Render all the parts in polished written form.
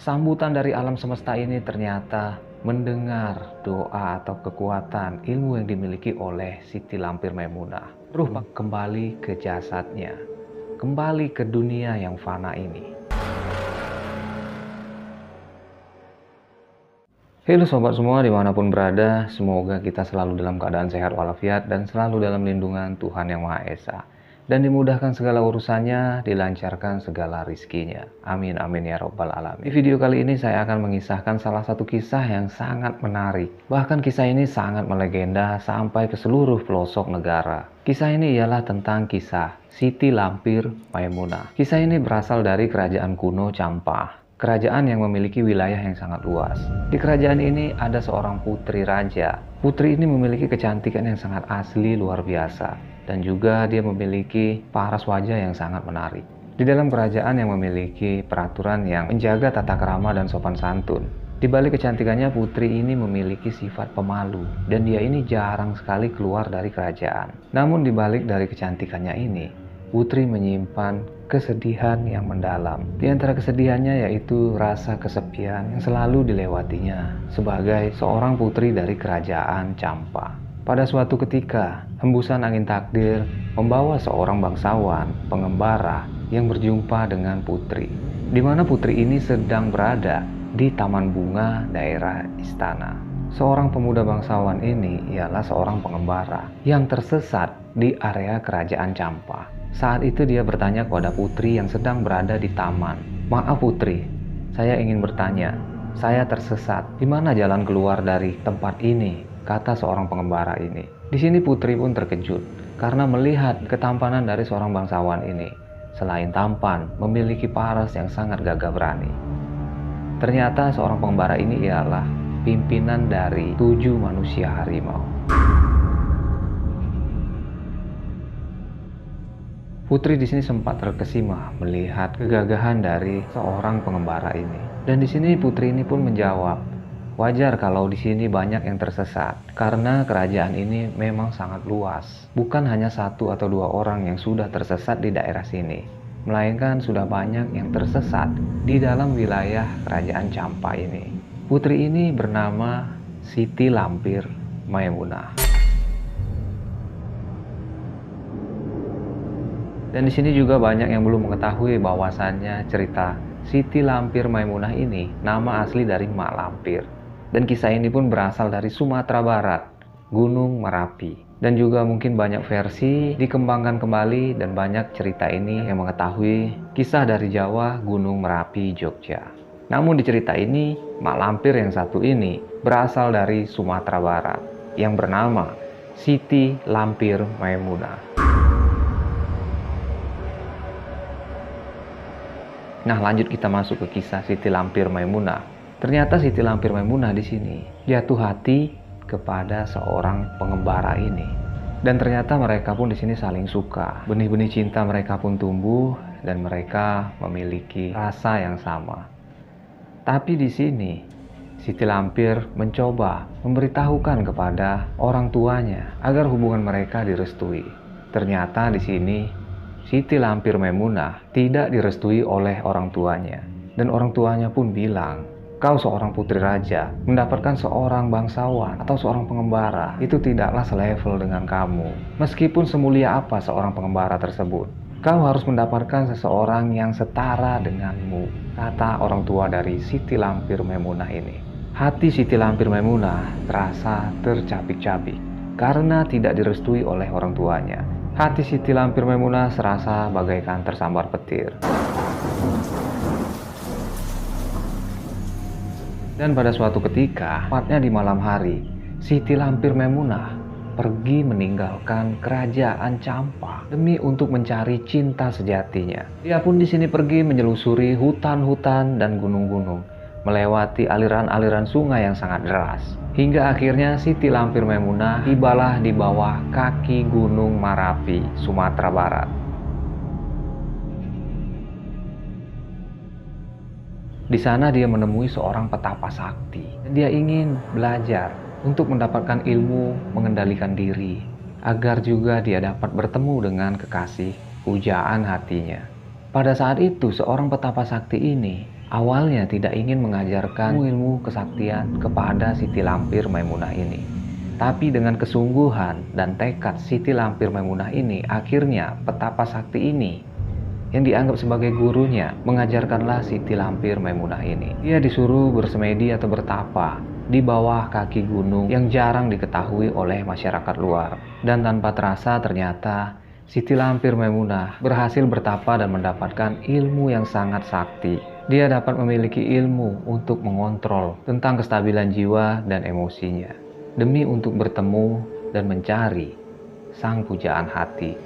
Sambutan dari alam semesta ini ternyata mendengar doa atau kekuatan ilmu yang dimiliki oleh Siti Lampir Maimunah. Ruh kembali ke jasadnya, kembali ke dunia yang fana ini. Halo sobat semua dimanapun berada, semoga kita selalu dalam keadaan sehat walafiat dan selalu dalam lindungan Tuhan Yang Maha Esa. Dan dimudahkan segala urusannya, dilancarkan segala rizkinya. Amin amin ya robbal alamin. Di video kali ini saya akan mengisahkan salah satu kisah yang sangat menarik. Bahkan kisah ini sangat melegenda sampai ke seluruh pelosok negara. Kisah ini ialah tentang kisah Siti Lampir Maimunah. Kisah ini berasal dari kerajaan kuno Champa. Kerajaan yang memiliki wilayah yang sangat luas. Di kerajaan ini ada seorang putri raja. Putri ini memiliki kecantikan yang sangat asli luar biasa. Dan juga dia memiliki paras wajah yang sangat menarik. Di dalam kerajaan yang memiliki peraturan yang menjaga tata krama dan sopan santun. Di balik kecantikannya, putri ini memiliki sifat pemalu. Dan dia ini jarang sekali keluar dari kerajaan. Namun di balik dari kecantikannya ini, putri menyimpan kesedihan yang mendalam. Di antara kesedihannya yaitu rasa kesepian yang selalu dilewatinya sebagai seorang putri dari kerajaan Champa. Pada suatu ketika, hembusan angin takdir membawa seorang bangsawan, pengembara yang berjumpa dengan putri. Di mana putri ini sedang berada di taman bunga daerah istana. Seorang pemuda bangsawan ini ialah seorang pengembara yang tersesat di area kerajaan Champa. Saat itu dia bertanya kepada putri yang sedang berada di taman. "Maaf putri, saya ingin bertanya. Saya tersesat. Di mana jalan keluar dari tempat ini?" kata seorang pengembara ini. Di sini putri pun terkejut karena melihat ketampanan dari seorang bangsawan ini. Selain tampan, memiliki paras yang sangat gagah berani. Ternyata seorang pengembara ini ialah pimpinan dari 7 manusia harimau. Putri di sini sempat terkesima melihat kegagahan dari seorang pengembara ini. Dan di sini putri ini pun menjawab, wajar kalau di sini banyak yang tersesat karena kerajaan ini memang sangat luas. Bukan hanya 1 atau 2 orang yang sudah tersesat di daerah sini, melainkan sudah banyak yang tersesat di dalam wilayah kerajaan Champa ini. Putri ini bernama Siti Lampir Maimunah. Dan di sini juga banyak yang belum mengetahui bahwasannya cerita Siti Lampir Maimunah ini nama asli dari Mak Lampir. Dan kisah ini pun berasal dari Sumatera Barat, Gunung Merapi. Dan juga mungkin banyak versi dikembangkan kembali dan banyak cerita ini yang mengetahui kisah dari Jawa, Gunung Merapi, Jogja. Namun di cerita ini, Mak Lampir yang satu ini berasal dari Sumatera Barat yang bernama Siti Lampir Maimunah. Nah, lanjut kita masuk ke kisah Siti Lampir Maimunah. Ternyata Siti Lampir Maimunah di sini jatuh hati kepada seorang pengembara ini. Dan ternyata mereka pun di sini saling suka. Benih-benih cinta mereka pun tumbuh dan mereka memiliki rasa yang sama. Tapi di sini Siti Lampir mencoba memberitahukan kepada orang tuanya agar hubungan mereka direstui. Ternyata di sini Siti Lampir Maimunah tidak direstui oleh orang tuanya. Dan orang tuanya pun bilang, "Kau seorang putri raja, mendapatkan seorang bangsawan atau seorang pengembara, itu tidaklah selevel dengan kamu. Meskipun semulia apa seorang pengembara tersebut, kau harus mendapatkan seseorang yang setara denganmu," kata orang tua dari Siti Lampir Maimunah ini. Hati Siti Lampir Maimunah terasa tercapik-capik karena tidak direstui oleh orang tuanya. Hati Siti Lampir Maimunah serasa bagaikan tersambar petir. Dan pada suatu ketika, tepatnya di malam hari, Siti Lampir Maimunah pergi meninggalkan kerajaan Champa demi untuk mencari cinta sejatinya. Dia pun di sini pergi menyelusuri hutan-hutan dan gunung-gunung, melewati aliran-aliran sungai yang sangat deras. Hingga akhirnya Siti Lampir Maimunah tibalah di bawah kaki Gunung Merapi, Sumatera Barat. Di sana dia menemui seorang petapa sakti. Dia ingin belajar untuk mendapatkan ilmu mengendalikan diri, agar juga dia dapat bertemu dengan kekasih pujaan hatinya. Pada saat itu seorang petapa sakti ini awalnya tidak ingin mengajarkan ilmu kesaktian kepada Siti Lampir Maimunah ini. Tapi dengan kesungguhan dan tekad Siti Lampir Maimunah ini, akhirnya petapa sakti ini yang dianggap sebagai gurunya mengajarkanlah Siti Lampir Maimunah ini. Dia disuruh bersemedi atau bertapa di bawah kaki gunung yang jarang diketahui oleh masyarakat luar. Dan tanpa terasa ternyata Siti Lampir Maimunah berhasil bertapa dan mendapatkan ilmu yang sangat sakti. Dia dapat memiliki ilmu untuk mengontrol tentang kestabilan jiwa dan emosinya, demi untuk bertemu dan mencari sang pujaan hati.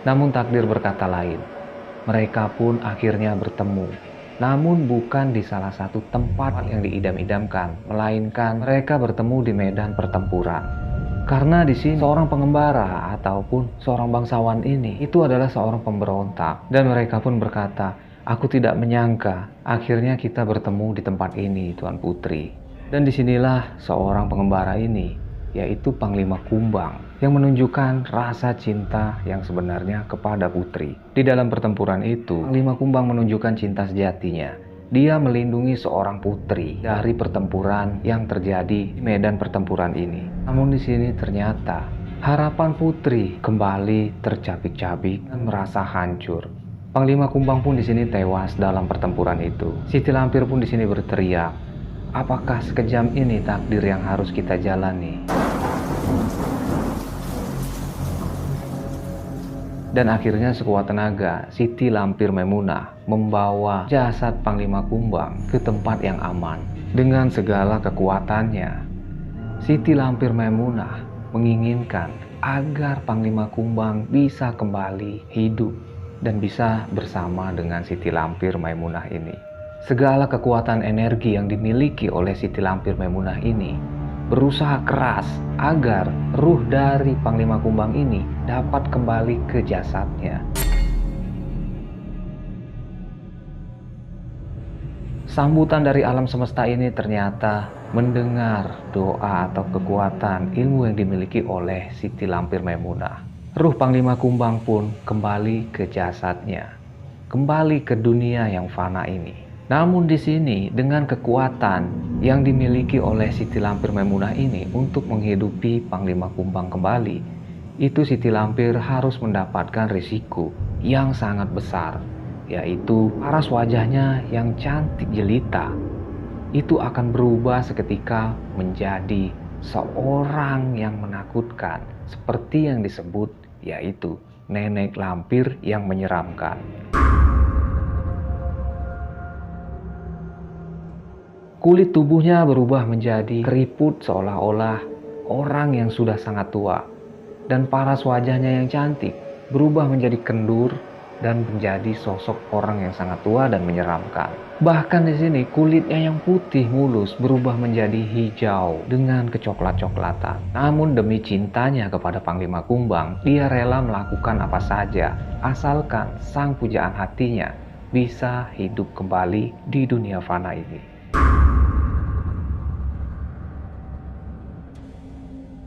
Namun takdir berkata lain. Mereka pun akhirnya bertemu. Namun bukan di salah satu tempat yang diidam-idamkan, melainkan mereka bertemu di medan pertempuran. Karena di sini seorang pengembara ataupun seorang bangsawan ini itu adalah seorang pemberontak, dan mereka pun berkata, "Aku tidak menyangka akhirnya kita bertemu di tempat ini, Tuan Putri." Dan disinilah seorang pengembara ini, yaitu Panglima Kumbang, yang menunjukkan rasa cinta yang sebenarnya kepada putri. Di dalam pertempuran itu, Panglima Kumbang menunjukkan cinta sejatinya. Dia melindungi seorang putri dari pertempuran yang terjadi di medan pertempuran ini. Namun di sini ternyata harapan putri kembali tercabik-cabik dan merasa hancur. Panglima Kumbang pun di sini tewas dalam pertempuran itu. Siti Lampir pun di sini berteriak, "Apakah sekejam ini takdir yang harus kita jalani?" Dan akhirnya sekuat tenaga, Siti Lampir Maimunah membawa jasad Panglima Kumbang ke tempat yang aman. Dengan segala kekuatannya, Siti Lampir Maimunah menginginkan agar Panglima Kumbang bisa kembali hidup dan bisa bersama dengan Siti Lampir Maimunah ini. Segala kekuatan energi yang dimiliki oleh Siti Lampir Maimunah ini berusaha keras agar ruh dari Panglima Kumbang ini dapat kembali ke jasadnya. Sambutan dari alam semesta ini ternyata mendengar doa atau kekuatan ilmu yang dimiliki oleh Siti Lampir Maimunah. Ruh Panglima Kumbang pun kembali ke jasadnya, kembali ke dunia yang fana ini. Namun di sini dengan kekuatan yang dimiliki oleh Siti Lampir Maimunah ini untuk menghidupi Panglima Kumbang kembali, itu Siti Lampir harus mendapatkan risiko yang sangat besar, yaitu paras wajahnya yang cantik jelita itu akan berubah seketika menjadi seorang yang menakutkan, seperti yang disebut yaitu nenek lampir yang menyeramkan. Kulit tubuhnya berubah menjadi keriput seolah-olah orang yang sudah sangat tua. Dan paras wajahnya yang cantik berubah menjadi kendur dan menjadi sosok orang yang sangat tua dan menyeramkan. Bahkan di sini kulitnya yang putih mulus berubah menjadi hijau dengan kecoklat-coklatan. Namun demi cintanya kepada Panglima Kumbang, dia rela melakukan apa saja asalkan sang pujaan hatinya bisa hidup kembali di dunia fana ini.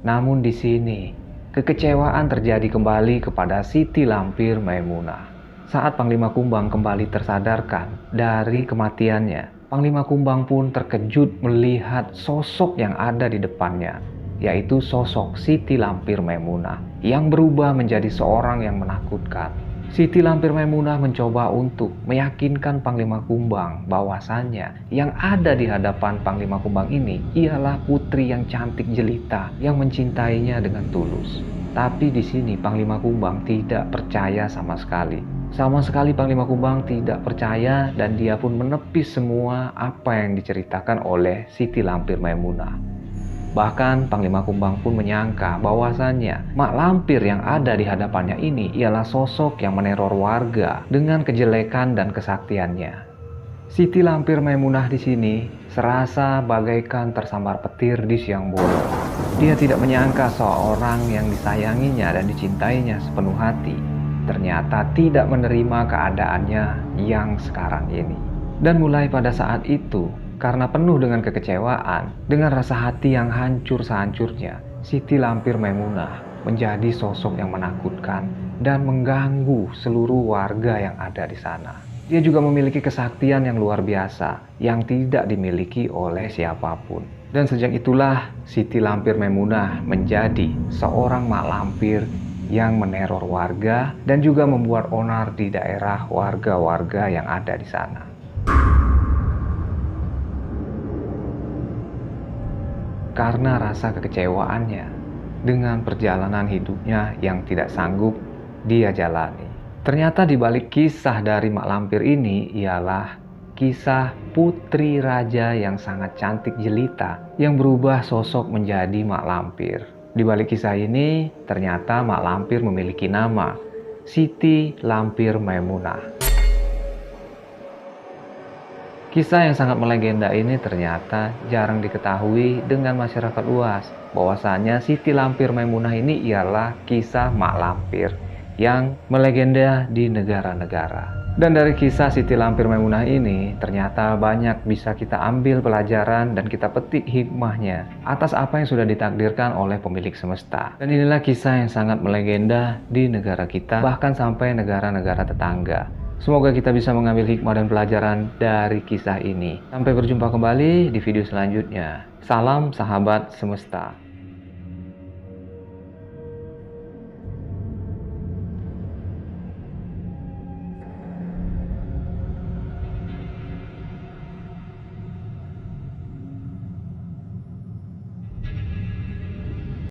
Namun di sini, kekecewaan terjadi kembali kepada Siti Lampir Maimunah. Saat Panglima Kumbang kembali tersadarkan dari kematiannya, Panglima Kumbang pun terkejut melihat sosok yang ada di depannya, yaitu sosok Siti Lampir Maimunah yang berubah menjadi seorang yang menakutkan. Siti Lampir Maimunah mencoba untuk meyakinkan Panglima Kumbang bahwasannya yang ada di hadapan Panglima Kumbang ini ialah putri yang cantik jelita yang mencintainya dengan tulus. Tapi di sini Panglima Kumbang tidak percaya sama sekali. Sama sekali Panglima Kumbang tidak percaya dan dia pun menepis semua apa yang diceritakan oleh Siti Lampir Maimunah. Bahkan Panglima Kumbang pun menyangka bahwasannya Mak Lampir yang ada di hadapannya ini ialah sosok yang meneror warga dengan kejelekan dan kesaktiannya. Siti Lampir Maimunah di sini serasa bagaikan tersambar petir di siang bolong. Dia tidak menyangka seorang yang disayanginya dan dicintainya sepenuh hati ternyata tidak menerima keadaannya yang sekarang ini. Dan mulai pada saat itu, karena penuh dengan kekecewaan, dengan rasa hati yang hancur sehancurnya, Siti Lampir Maimunah menjadi sosok yang menakutkan dan mengganggu seluruh warga yang ada di sana. Dia juga memiliki kesaktian yang luar biasa yang tidak dimiliki oleh siapapun. Dan sejak itulah Siti Lampir Maimunah menjadi seorang mak lampir yang meneror warga dan juga membuat onar di daerah warga-warga yang ada di sana. Karena rasa kekecewaannya dengan perjalanan hidupnya yang tidak sanggup dia jalani. Ternyata di balik kisah dari mak lampir ini ialah kisah putri raja yang sangat cantik jelita yang berubah sosok menjadi mak lampir. Di balik kisah ini ternyata mak lampir memiliki nama Siti Lampir Maimunah. Kisah yang sangat melegenda ini ternyata jarang diketahui dengan masyarakat luas. Bahwasanya Siti Lampir Maimunah ini ialah kisah mak lampir yang melegenda di negara-negara. Dan dari kisah Siti Lampir Maimunah ini ternyata banyak bisa kita ambil pelajaran dan kita petik hikmahnya atas apa yang sudah ditakdirkan oleh pemilik semesta. Dan inilah kisah yang sangat melegenda di negara kita, bahkan sampai negara-negara tetangga. Semoga kita bisa mengambil hikmah dan pelajaran dari kisah ini. Sampai berjumpa kembali di video selanjutnya. Salam sahabat semesta.